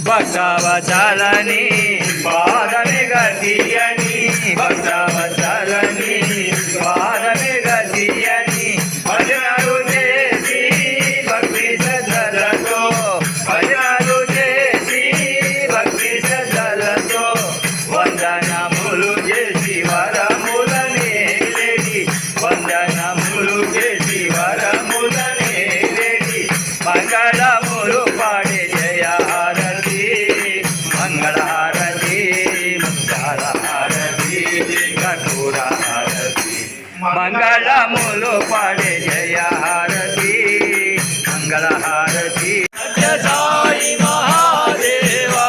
భక్తవత్సలని పాదమే గతియని భక్తవత్సలని పాదమే గతియని భజనలు చేసి భక్తి శ్రద్ధలతో భజనలు చేసి భక్తి శ్రద్ధలతో వందనములు చేసి వరములనే లేడి వందనములు చేసి వరములనే లేడి మంగళములు పాడే జయ హారతి మంగళ హారతి మంగళ హారతి కఠోర హారతి మంగళములు పాడే జయ హారతి మంగళ హారతి సాయి మహాదేవా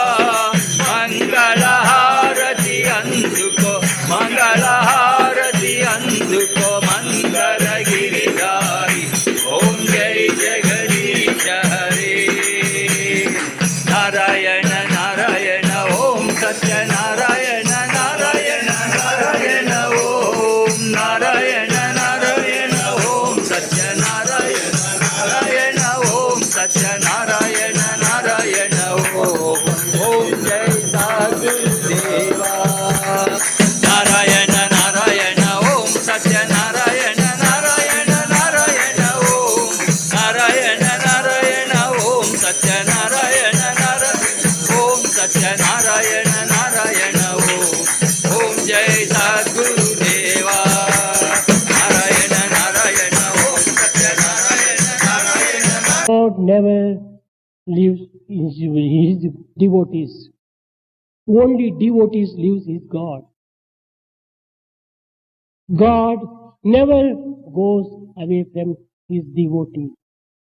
మంగళ హారతి అందుకో మంగళ హారతి అందుకో మంగళ గిరిధారి ఓం జై జగదీశ హరే నారాయణ నారాయణ ఓం సత్యనారాయణ నారాయణ నారాయణ ఓం నారాయణ నారాయణ ఓం సత్యనారాయణ నారాయణ ఓం సత్యనారాయణ నారాయణ ఓం ఓం జై సాగుదేవా నారాయణ నారాయణ ఓం సత్యనారాయణ నారాయణ నారాయణ ఓం నారాయణ నారాయణ ఓం సత్యనారాయణ నారాయణ ఓం సత్యనారాయణ నారాయణ ఓం ఓం జై సద్గురుదేవా నారాయణ నారాయణ ఓం Satyanarayana Narayana. God never leaves his devotees. Only devotees leaves his God. God never goes away from his devotee,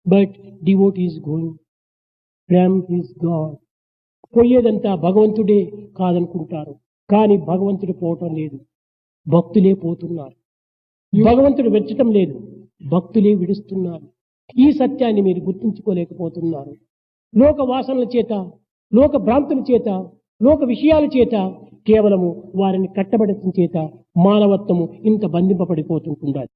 but devotee is going from his God. పోయేదంతా భగవంతుడే కాదనుకుంటారు, కానీ భగవంతుడు పోవటం లేదు, భక్తులే పోతున్నారు. భగవంతుడు వెచ్చటం లేదు, భక్తులే విడుస్తున్నారు. ఈ సత్యాన్ని మీరు గుర్తించుకోలేకపోతున్నారు. లోక వాసనల చేత, లోక భ్రాంతుల చేత, లోక విషయాల చేత కేవలము వారిని కట్టబడటం చేత మానవత్వము ఇంత బంధింపబడిపోతుంటున్నది.